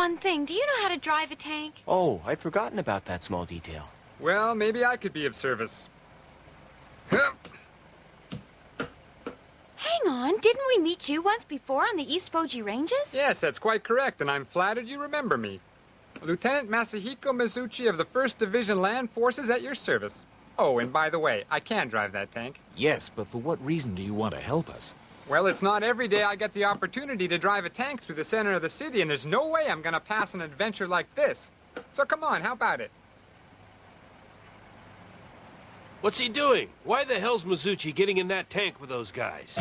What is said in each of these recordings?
one thing. Do you know how to drive a tank? Oh, I'd forgotten about that small detail. Well, maybe I could be of service. Hang on, didn't we meet you once before on the East Fuji Ranges? Yes, that's quite correct, and I'm flattered you remember me. Lieutenant Masahiko Mizuchi of the 1st Division Land Forces at your service. Oh, and by the way, I can drive that tank. Yes, but for what reason do you want to help us? Well, it's not every day I get the opportunity to drive a tank through the center of the city, and there's no way I'm gonna pass an adventure like this. So come on, how about it? What's he doing? Why the hell's Mizuchi getting in that tank with those guys?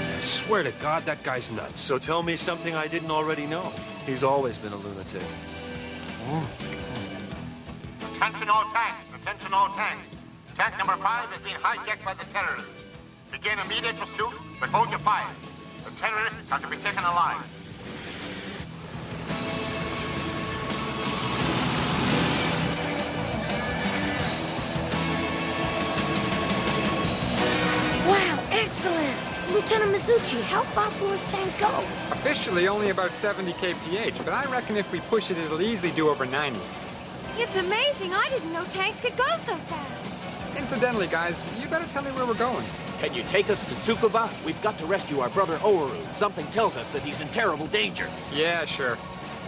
I swear to God, that guy's nuts. So tell me something I didn't already know. He's always been a lunatic. Attention all tanks! Attention all tanks! Tank number 5 is being hijacked by the terrorists. Begin immediate pursuit, but hold your fire. The terrorists are to be taken alive. Wow, excellent! Lieutenant Mizuchi, how fast will this tank go? Officially only about 70 kph, but I reckon if we push it, it'll easily do over 90. It's amazing. I didn't know tanks could go so fast. Incidentally, guys, you better tell me where we're going. Can you take us to Tsukuba? We've got to rescue our brother Owaru. Something tells us that he's in terrible danger. Yeah, sure.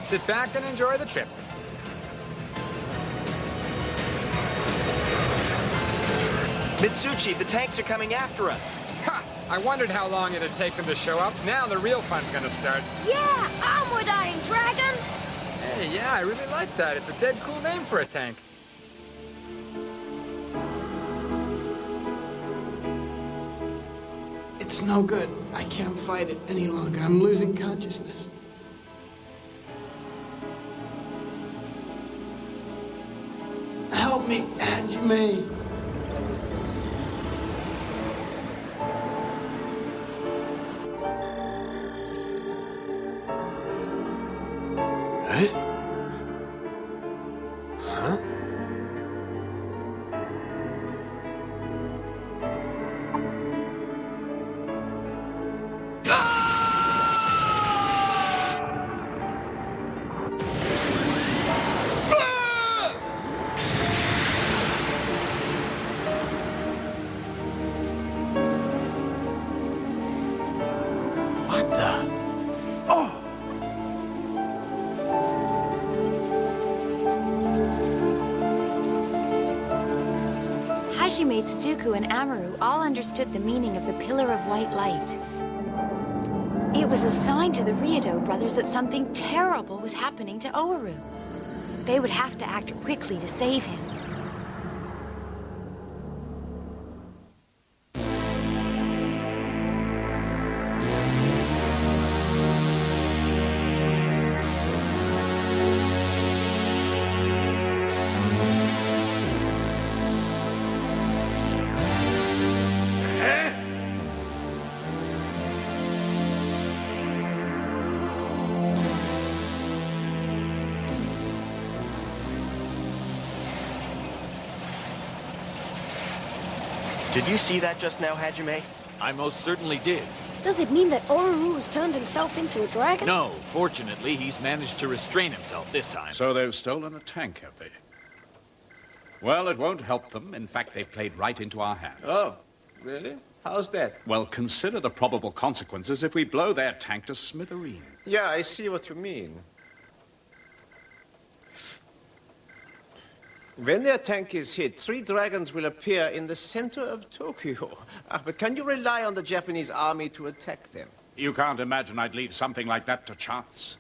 Sit back and enjoy the trip. Mitsuchi, the tanks are coming after us. Ha! I wondered how long it'd take them to show up. Now the real fun's gonna start. Yeah, onward, Iron Dragon! Hey, yeah, I really like that. It's a dead cool name for a tank. It's no good. I can't fight it any longer. I'm losing consciousness. Help me, Hajime. Hajime, Tsuzuku, and Amaru all understood the meaning of the Pillar of White Light. It was a sign to the Ryodo brothers that something terrible was happening to Owaru. They would have to act quickly to save him. Did you see that just now, Hajime? I most certainly did. Does it mean that Owaru has turned himself into a dragon? No, fortunately, he's managed to restrain himself this time. So they've stolen a tank, have they? Well, it won't help them. In fact, they've played right into our hands. Oh, really? How's that? Well, consider the probable consequences if we blow their tank to smithereens. Yeah, I see what you mean. When their tank is hit, 3 dragons will appear in the center of Tokyo. But can you rely on the Japanese army to attack them? You can't imagine I'd leave something like that to chance.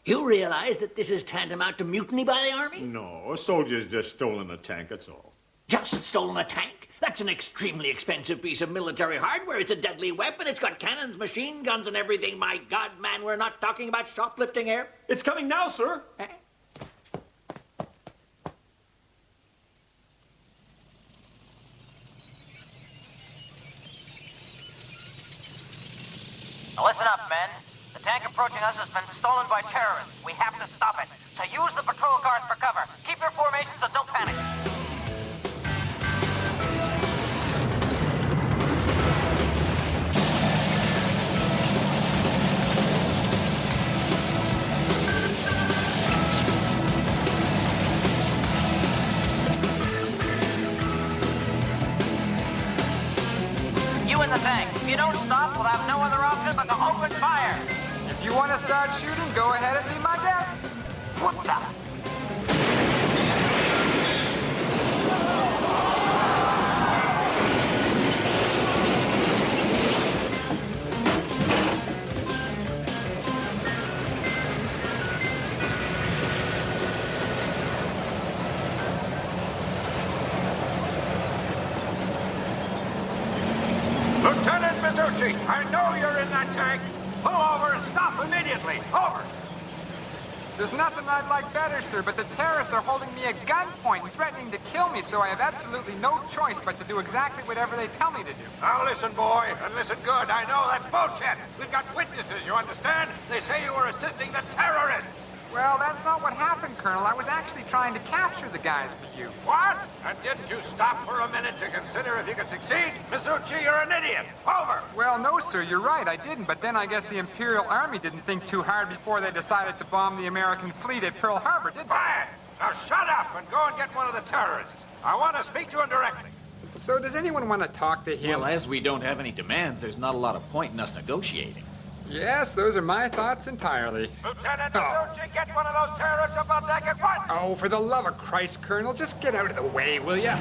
You realize that this is tantamount to mutiny by the army? No, a soldier's just stolen a tank, that's all. Just stolen a tank? That's an extremely expensive piece of military hardware. It's a deadly weapon. It's got cannons, machine guns, and everything. My God, man, we're not talking about shoplifting here. It's coming now, sir. Eh? Now listen up, men. The tank approaching us has been stolen by terrorists. We have to stop it. So use the patrol cars for cover. Keep your formations and don't panic. You in the tank. If you don't stop, we'll have no other option but to open fire. If you want to start shooting, go ahead and be my guest. What the? Lieutenant Mizuchi, I know you're in that tank. Pull over and stop immediately. Over. There's nothing I'd like better, sir, but the terrorists are holding me at gunpoint and threatening to kill me, so I have absolutely no choice but to do exactly whatever they tell me to do. Now listen, boy, and listen good. I know that's bullshit. We've got witnesses, you understand? They say you were assisting the terrorists. Well, that's not what happened, Colonel. I was actually trying to capture the guys for you. What? And didn't you stop for a minute to consider if you could succeed? Mizuchi, you're an idiot. Over. Well, no, sir, you're right. I didn't, but then I guess the Imperial Army didn't think too hard before they decided to bomb the American fleet at Pearl Harbor, did they? Quiet. Now shut up and go and get one of the terrorists. I want to speak to him directly. So does anyone want to talk to him? Well, as we don't have any demands, there's not a lot of point in us negotiating. Yes, those are my thoughts entirely. Lieutenant Mizuchi, get one of those terrorists up on deck at once! Oh, for the love of Christ, Colonel, just get out of the way, will ya?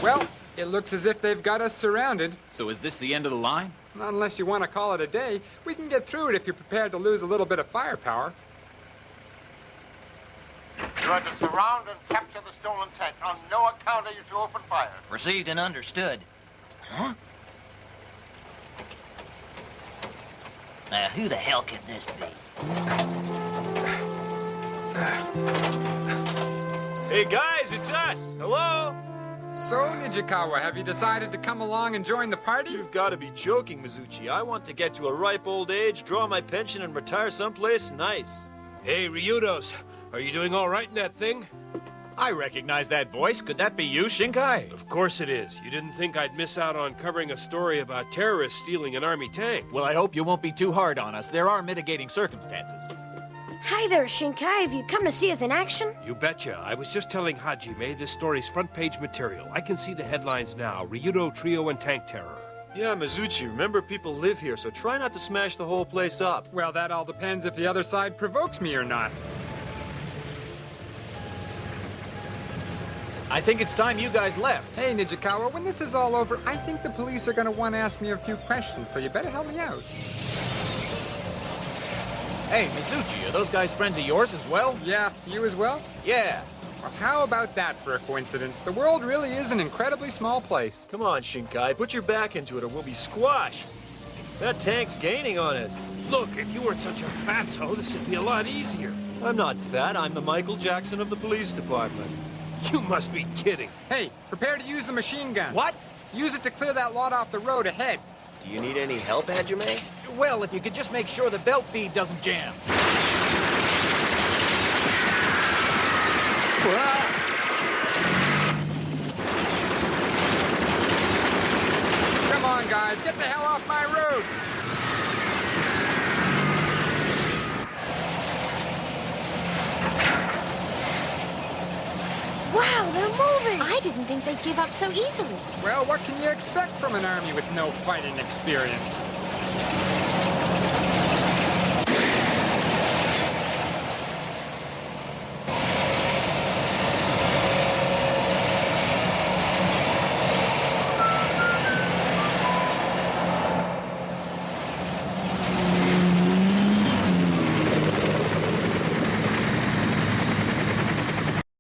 Well, it looks as if they've got us surrounded. So is this the end of the line? Not unless you want to call it a day. We can get through it if you're prepared to lose a little bit of firepower. You are to surround and capture the stolen tank. On no account are you to open fire. Received and understood. Huh? Now, who the hell could this be? Hey, guys, it's us. Hello? So, Nijikawa, have you decided to come along and join the party? You've got to be joking, Mizuchi. I want to get to a ripe old age, draw my pension, and retire someplace nice. Hey, Ryudos, are you doing all right in that thing? I recognize that voice. Could that be you, Shinkai? Of course it is. You didn't think I'd miss out on covering a story about terrorists stealing an army tank. Well, I hope you won't be too hard on us. There are mitigating circumstances. Hi there, Shinkai. Have you come to see us in action? You betcha. I was just telling Hajime this story's front-page material. I can see the headlines now. Ryudo Trio and Tank Terror. Yeah, Mizuchi, remember people live here, so try not to smash the whole place up. Well, that all depends if the other side provokes me or not. I think it's time you guys left. Hey, Nijikawa, when this is all over, I think the police are going to want to ask me a few questions, so you better help me out. Hey, Mizuchi, are those guys friends of yours as well? Yeah, you as well? Yeah. Well, how about that for a coincidence? The world really is an incredibly small place. Come on, Shinkai, put your back into it or we'll be squashed. That tank's gaining on us. Look, if you weren't such a fatso, this would be a lot easier. I'm not fat. I'm the Michael Jackson of the police department. You must be kidding. Hey, prepare to use the machine gun. What? Use it to clear that lot off the road ahead. Do you need any help, Hajime? Well, if you could just make sure the belt feed doesn't jam. Come on, guys, get the hell off my road! Wow, they're moving! I didn't think they'd give up so easily. Well, what can you expect from an army with no fighting experience?